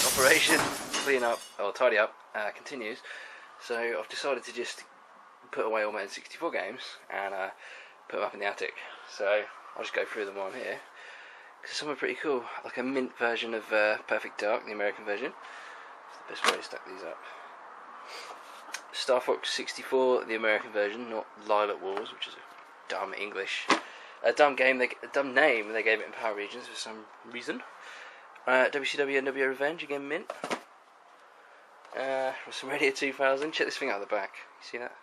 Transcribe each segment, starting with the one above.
Operation clean up or tidy up continues. So I've decided to just put away all my N64 games and put them up in the attic. So I'll just go through them while I'm here. Because some are pretty cool, like a mint version of Perfect Dark, the American version. It's the best way to stack these up. Star Fox 64, the American version, not Lilac Wars, which is a dumb dumb name they gave it in Power Regions for some reason. WCW NWO Revenge, again mint. WrestleMania 2000, check this thing out at the back, you see that?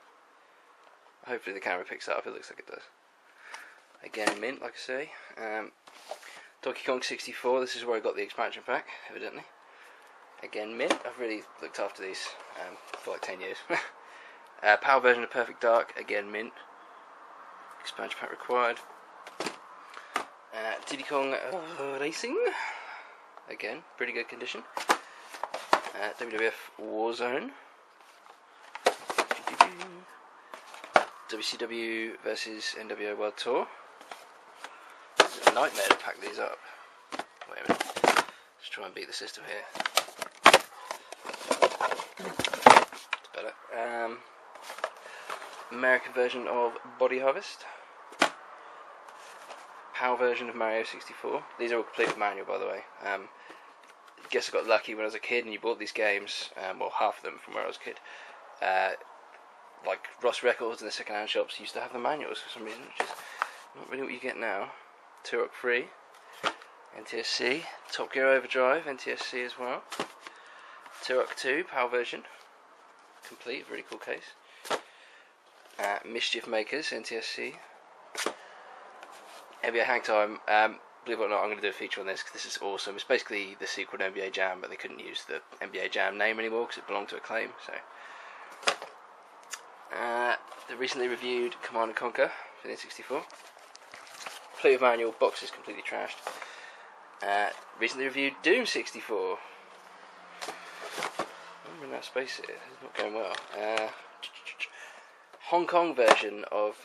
Hopefully the camera picks that up, it looks like it does. Again mint, like I say. Donkey Kong 64, this is where I got the expansion pack, evidently. Again mint, I've really looked after these for like 10 years. Power version of Perfect Dark, again mint. Expansion pack required. Diddy Kong Racing, again, pretty good condition. WWF Warzone. WCW vs NWO World Tour. It's a nightmare to pack these up. Wait a minute. Let's try and beat the system here. It's better. American version of Body Harvest. Power version of Mario 64. These are all complete with manual, by the way. Guess I got lucky when I was a kid and you bought these games, well, half of them from where I was a kid. Like Ross Records and the second-hand shops used to have the manuals for some reason, which is not really what you get now. Turok 3, NTSC, Top Gear Overdrive, NTSC as well. Turok 2, Power version, complete, very cool case. Mischief Makers, NTSC. NBA Hang Time, believe it or not, I'm going to do a feature on this because this is awesome. It's basically the sequel to NBA Jam, but they couldn't use the NBA Jam name anymore because it belonged to Acclaim. So, the recently reviewed Command & Conquer for the N64. Complete with manual, box is completely trashed. Recently reviewed Doom 64. I'm in that space here, it's not going well. Hong Kong version of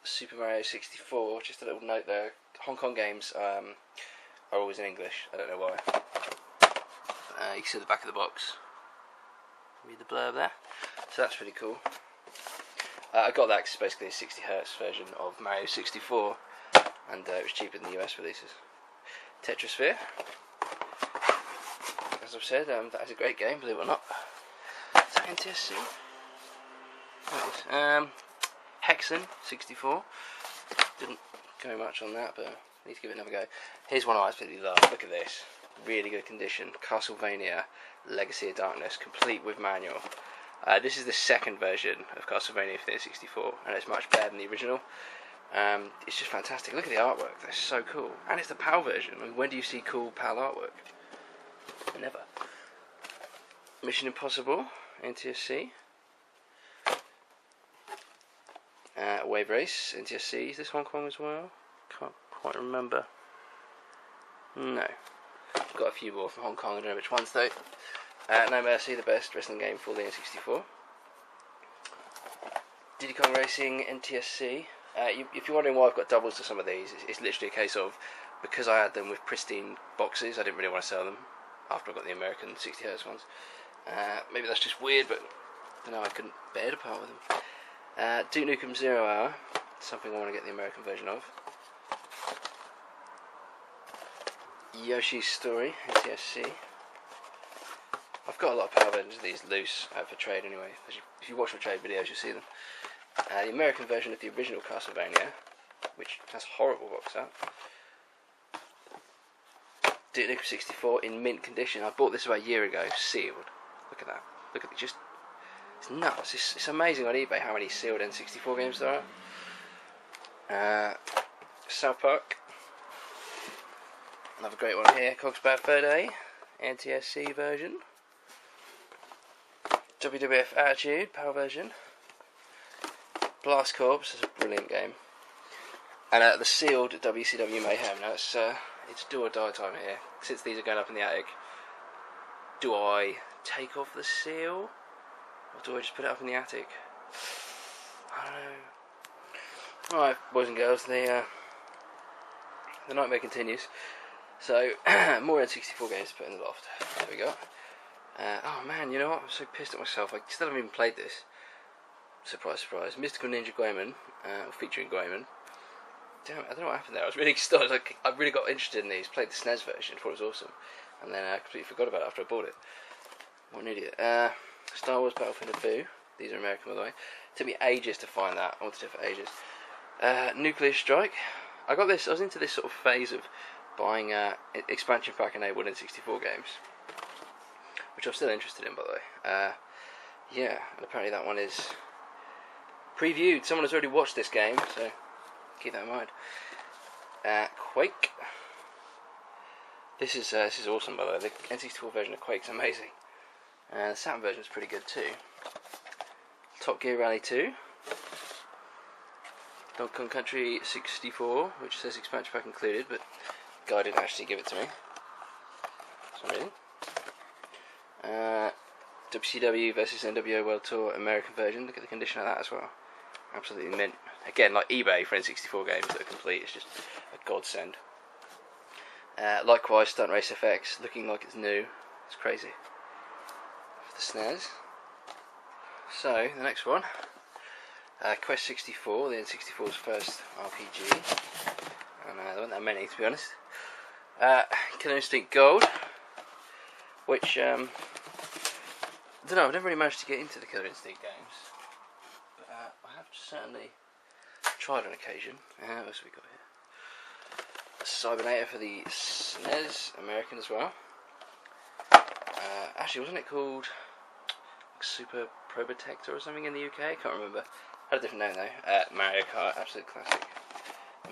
Super Mario 64, just a little note there, Hong Kong games are always in English, I don't know why. You can see the back of the box, read the blurb there, so that's pretty cool. I got that because it's basically a 60Hz version of Mario 64, and it was cheaper than the US releases. Tetrasphere, as I've said, that is a great game, believe it or not. Is that NTSC? Hexen 64. Didn't go much on that, but I need to give it another go. Here's one I absolutely love. Look at this. Really good condition. Castlevania Legacy of Darkness, complete with manual. This is the second version of Castlevania for the N64, and it's much better than the original. It's just fantastic. Look at the artwork. That's so cool. And it's the PAL version. I mean, when do you see cool PAL artwork? Never. Mission Impossible NTSC. Wave Race, NTSC, is this Hong Kong as well? Can't quite remember. No. I've got a few more from Hong Kong, I don't know which ones though. No Mercy, the best wrestling game for the N64. Diddy Kong Racing, NTSC. If you're wondering why I've got doubles to some of these, it's literally a case of, because I had them with pristine boxes, I didn't really want to sell them after I got the American 60Hz ones. Maybe that's just weird, but I don't know, I couldn't bear to part with them. Duke Nukem 0 Hour, something I want to get the American version of. Yoshi's Story, NTSC. I've got a lot of power versions of these loose for trade anyway. If you watch my trade videos, you'll see them. The American version of the original Castlevania, which has horrible box art. Duke Nukem 64 in mint condition. I bought this about a year ago, sealed. Look at that. Look at it, just. It's nuts. It's amazing on eBay how many sealed N64 games there are. South Park. Another great one here. Cog's Bad Fur Day. NTSC version. WWF Attitude, PAL version. Blast Corps is a brilliant game. And the sealed WCW Mayhem. Now it's do or die time here. Since these are going up in the attic, do I take off the seal? Or do I just put it up in the attic? I don't know. Alright, boys and girls, the nightmare continues. So, more N64 games to put in the loft. There we go. Oh man, you know what? I'm so pissed at myself. I still haven't even played this. Surprise, surprise. Mystical Ninja Goemon, featuring Goemon. Damn it, I don't know what happened there. I was really excited. I really got interested in these. Played the SNES version, thought it was awesome. And then I completely forgot about it after I bought it. What an idiot. Star Wars Battlefield Naboo. These are American, by the way. It took me ages to find that. I wanted it for ages. Nuclear Strike. I was into this sort of phase of buying expansion pack enabled N64 games, which I'm still interested in, by the way. Yeah, and apparently that one is previewed. Someone has already watched this game, so keep that in mind. Quake. This is awesome, by the way. The N64 version of Quake's amazing. The Saturn version is pretty good too. Top Gear Rally 2. Donkey Kong Country 64, which says expansion pack included, but the guy didn't actually give it to me. For some reason. WCW vs NWO World Tour American version. Look at the condition of that as well. Absolutely mint. Again, like eBay for N64 games that are complete, it's just a godsend. Likewise, Stunt Race FX, looking like it's new. It's crazy. For the SNES. So, the next one. Quest 64, the N64's first RPG. And there weren't that many, to be honest. Killer Instinct Gold, which, I don't know, I've never really managed to get into the Killer Instinct games. But I have certainly tried on occasion. What else have we got here? Cybernator for the SNES, American as well. Actually, wasn't it called Super Probotector or something in the UK? I can't remember. Had a different name though. Mario Kart, absolute classic.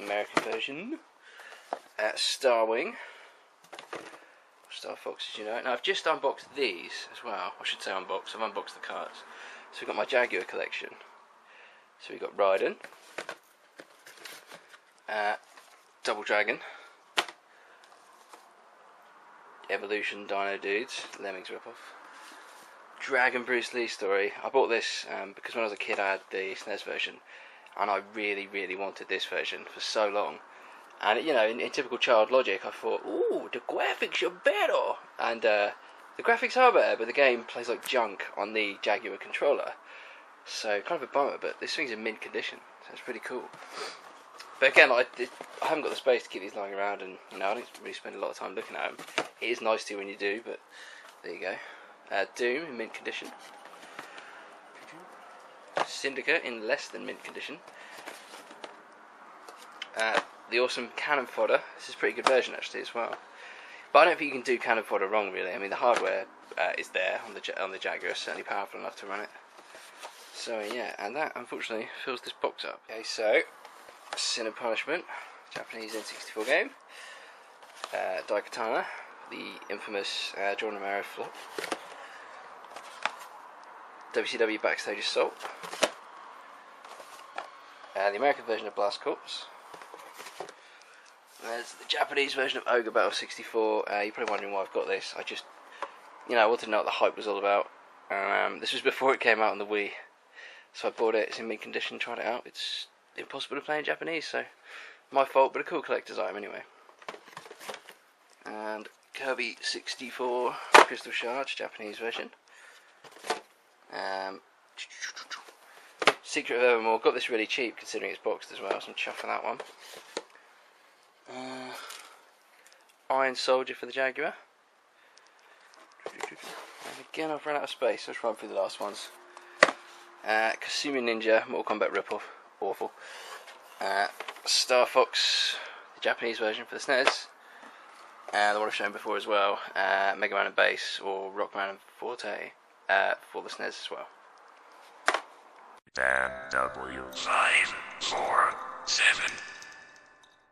American version. Starwing. Star Fox, as you know. Now I've just unboxed these as well. I should say unboxed. I've unboxed the cards. So we've got my Jaguar collection. So we've got Raiden. Double Dragon. Evolution Dino Dudes. Lemmings ripoff. Dragon Bruce Lee story. I bought this because when I was a kid I had the SNES version, and I really, really wanted this version for so long. And you know, in typical child logic, I thought, "Ooh, the graphics are better," and the graphics are better, but the game plays like junk on the Jaguar controller. So kind of a bummer, but this thing's in mint condition, so it's pretty cool. But again, I haven't got the space to keep these lying around, and you know, I don't really spend a lot of time looking at them. It is nice to when you do, but there you go. Doom in mint condition. Syndicate in less than mint condition. The awesome Cannon Fodder. This is a pretty good version actually as well. But I don't think you can do Cannon Fodder wrong really. I mean the hardware is there on the Jaguar, certainly powerful enough to run it. So yeah, and that unfortunately fills this box up. Okay, so Sin and Punishment, Japanese N64 game. Daikatana, the infamous John Romero flop. WCW Backstage Assault. The American version of Blast Corps. There's the Japanese version of Ogre Battle 64. You're probably wondering why I've got this. I just, you know, I wanted to know what the hype was all about. This was before it came out on the Wii. So I bought it, it's in mint condition, tried it out. It's impossible to play in Japanese, so my fault, but a cool collector's item anyway. And Kirby 64 Crystal Shards, Japanese version. Secret of Evermore, got this really cheap considering it's boxed as well, so I'm chuffing that one. Iron Soldier for the Jaguar. And again I've run out of space, so let's run through the last ones. Kasumi Ninja, Mortal Kombat ripoff, awful. Star Fox, the Japanese version for the SNES. The one I've shown before as well, Mega Man and Bass, or Rockman and Forte, for the SNES as well. Dan W. 5, 4, 7.